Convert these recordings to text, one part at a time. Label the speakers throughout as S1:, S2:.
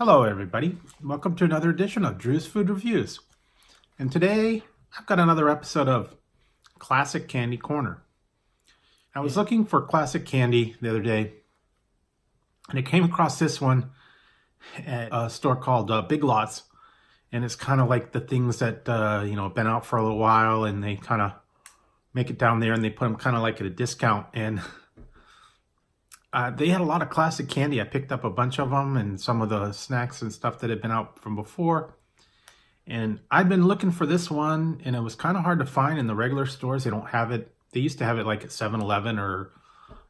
S1: Hello everybody, welcome to another edition of Drew's Food Reviews. And today I've got another episode of Classic Candy Corner. I was looking for classic candy the other day and I came across this one at a store called Big Lots. And it's kind of like the things that, been out for a little while and they kind of make it down there and they put them kind of like at a discount. And they had a lot of classic candy. I picked up a bunch of them and some of the snacks and stuff that had been out from before. And I'd been looking for this one and it was kind of hard to find in the regular stores. They don't have it. They used to have it like at 7-Eleven or,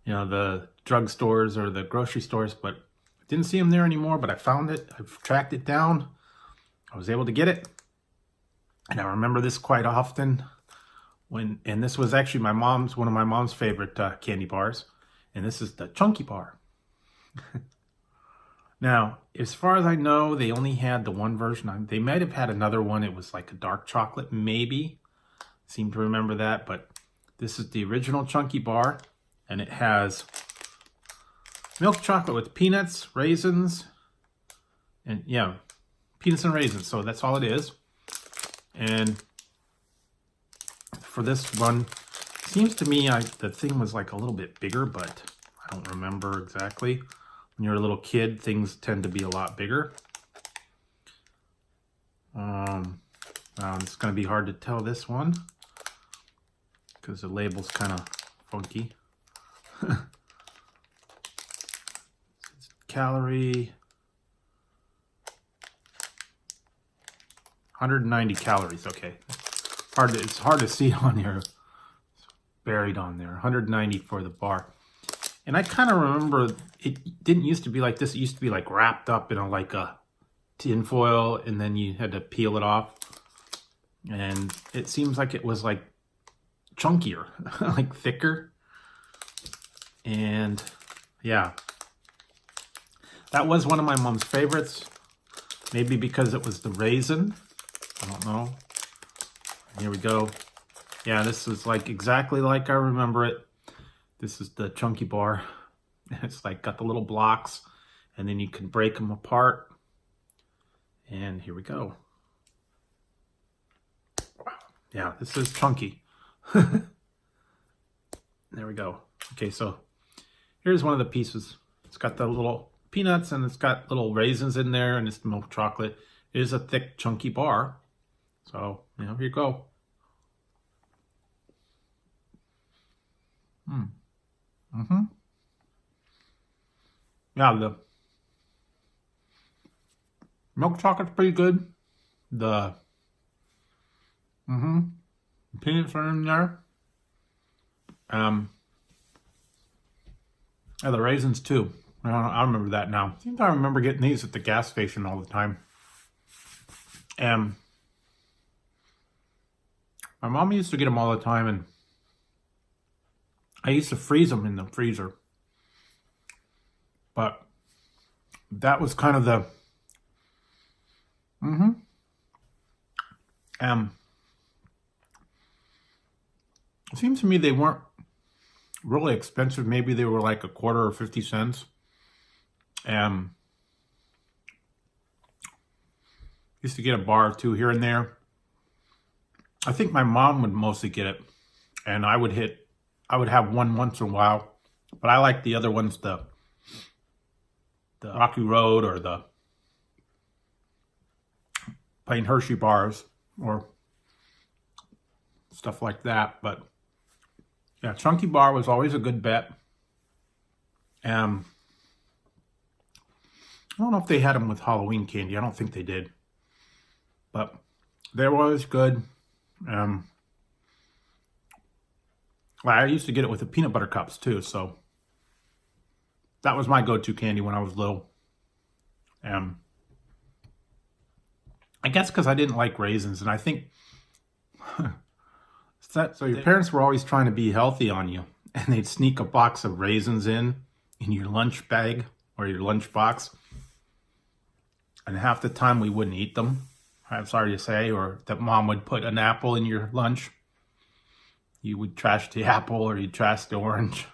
S1: the drugstores or the grocery stores, but I didn't see them there anymore. But I found it. I've tracked it down. I was able to get it. And I remember this quite often and this was actually one of my mom's favorite candy bars. And this is the Chunky Bar. Now, as far as I know, they only had the one version. They might have had another one. It was like a dark chocolate, maybe. Seem to remember that. But this is the original Chunky Bar. And it has milk chocolate with peanuts, raisins, and peanuts and raisins. So that's all it is. And for this one, seems to me the thing was like a little bit bigger, but I don't remember exactly. When you're a little kid, things tend to be a lot bigger. It's going to be hard to tell this one because the label's kind of funky. Calorie 190 calories. Okay, it's hard to see on here. Buried on there, 190 for the bar. And I kind of remember it didn't used to be like this. It used to be like wrapped up in a tin foil and then you had to peel it off. And it seems like it was like chunkier, like thicker. And yeah, that was one of my mom's favorites. Maybe because it was the raisin. I don't know. Here we go. Yeah, this is like exactly like I remember it. This is the Chunky Bar. It's like got the little blocks and then you can break them apart. And here we go. Wow. Yeah, this is chunky. There we go. Okay, so here's one of the pieces. It's got the little peanuts and it's got little raisins in there and it's milk chocolate. It is a thick, chunky bar. So, here you go. Yeah, the milk chocolate's pretty good. The peanuts are in there. Yeah, the raisins too. I remember that now. I think I remember getting these at the gas station all the time. And my mom used to get them all the time, and I used to freeze them in the freezer. But that was kind of the... It seems to me they weren't really expensive. Maybe they were like a quarter or 50 cents. Used to get a bar or two here and there. I think my mom would mostly get it. And I would have one once in a while. But I like the other ones, the Rocky Road or the plain Hershey bars or stuff like that. But yeah, Chunky Bar was always a good bet. I don't know if they had them with Halloween candy. I don't think they did. But they were always good. I used to get it with the peanut butter cups too, so that was my go-to candy when I was little. I guess because I didn't like raisins, and I think so your parents were always trying to be healthy on you, and they'd sneak a box of raisins in your lunch bag or your lunch box, and half the time we wouldn't eat them. I'm sorry to say, or that mom would put an apple in your lunch. You would trash the apple or you'd trash the orange.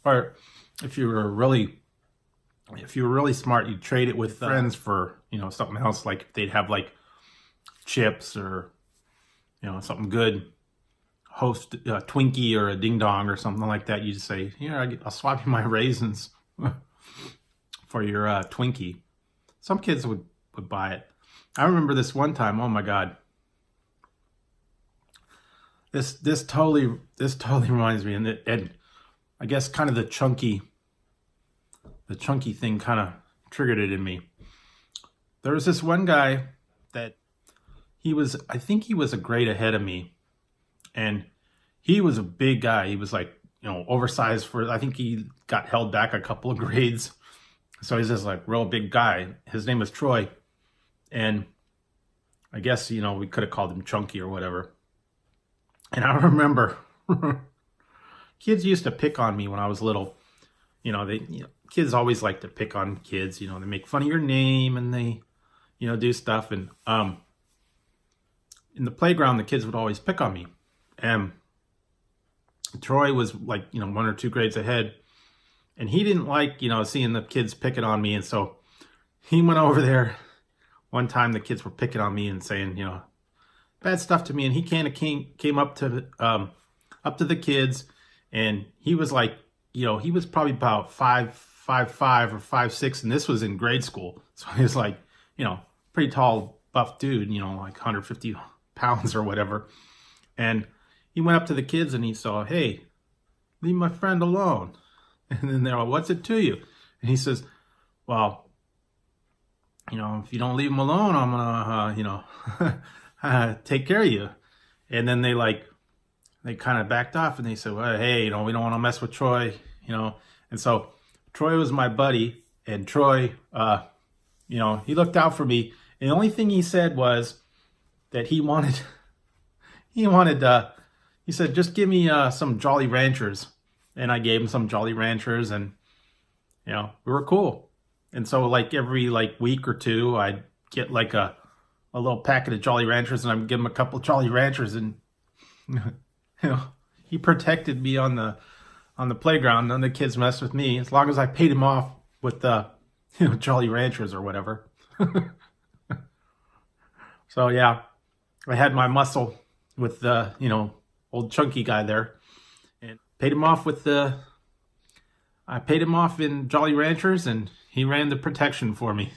S1: Or if you were really if you were really smart, you'd trade it with friends for, something else. Like if they'd have like chips or, something good, host a Twinkie or a Ding Dong or something like that. You just say, I'll swap you my raisins for your Twinkie. Some kids would buy it. I remember this one time. Oh my God. This totally reminds me, and I guess kind of the chunky thing kind of triggered it in me. There was this one guy that I think he was a grade ahead of me, and he was a big guy. He was like, oversized I think he got held back a couple of grades. So he's this like real big guy. His name was Troy. And I guess, we could have called him Chunky or whatever. And I remember kids used to pick on me when I was little. Kids always like to pick on kids. They make fun of your name and they, do stuff. And in the playground, the kids would always pick on me. And Troy was like, 1 or 2 grades ahead. And he didn't like, seeing the kids picking on me. And so he went over there. One time the kids were picking on me and saying, bad stuff to me. And he kind of came up to the kids. And he was like, he was probably about 5'5" or 5'6", and this was in grade school. So he was like, pretty tall, buff dude, like 150 pounds or whatever. And he went up to the kids and he saw, hey, leave my friend alone. And then they're like, what's it to you? And he says, well, if you don't leave him alone, I'm gonna, take care of you. And then they kind of backed off and they said, well, hey, we don't want to mess with Troy, And so Troy was my buddy, and Troy, he looked out for me. And the only thing he said was that he said, just give me some Jolly Ranchers. And I gave him some Jolly Ranchers, and, we were cool. And so like every week or two, I'd get like a little packet of Jolly Ranchers, and I'd give him a couple Jolly Ranchers, and, he protected me on the playground. None of the kids messed with me as long as I paid him off with the, Jolly Ranchers or whatever. So yeah, I had my muscle with the, old chunky guy there, and paid him off I paid him off in Jolly Ranchers, and he ran the protection for me.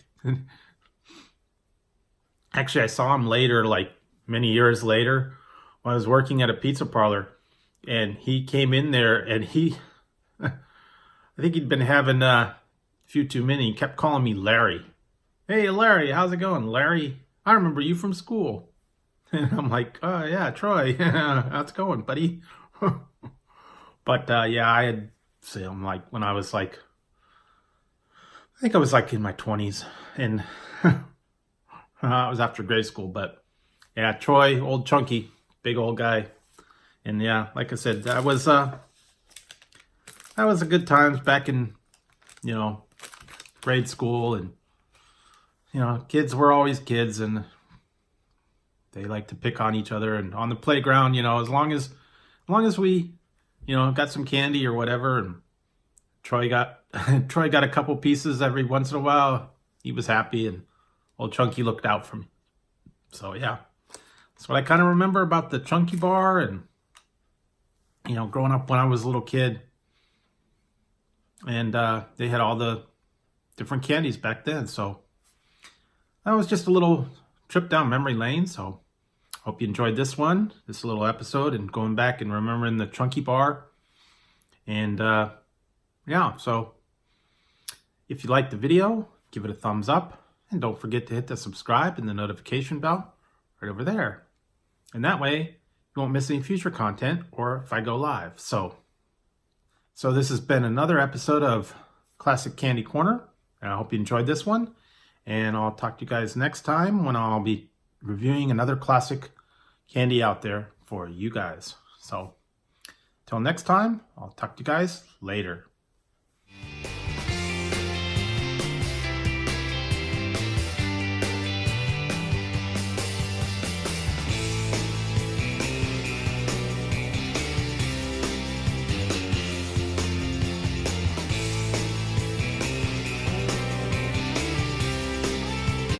S1: Actually, I saw him later, many years later, when I was working at a pizza parlor, and he came in there, and I think he'd been having a few too many. He kept calling me Larry. Hey, Larry, how's it going? Larry, I remember you from school. And I'm like, oh, yeah, Troy, how's it going, buddy? But, yeah, I had him, when I was, I think I was, in my 20s, and it was after grade school, but, yeah, Troy, old chunky, big old guy, and, yeah, like I said, that was a good times back in, grade school, and, kids were always kids, and they like to pick on each other, and on the playground, as long as we, got some candy or whatever, and Troy got a couple pieces every once in a while, he was happy, and old Chunky looked out for me. So yeah, that's what I kind of remember about the Chunky Bar, and growing up when I was a little kid, and they had all the different candies back then. So that was just a little trip down memory lane. So hope you enjoyed this little episode, and going back and remembering the Chunky Bar. And yeah, so if you liked the video, give it a thumbs up, and don't forget to hit the subscribe and the notification bell right over there. And that way you won't miss any future content or if I go live. So this has been another episode of Classic Candy Corner, and I hope you enjoyed this one. And I'll talk to you guys next time when I'll be reviewing another classic candy out there for you guys. So, till next time, I'll talk to you guys later.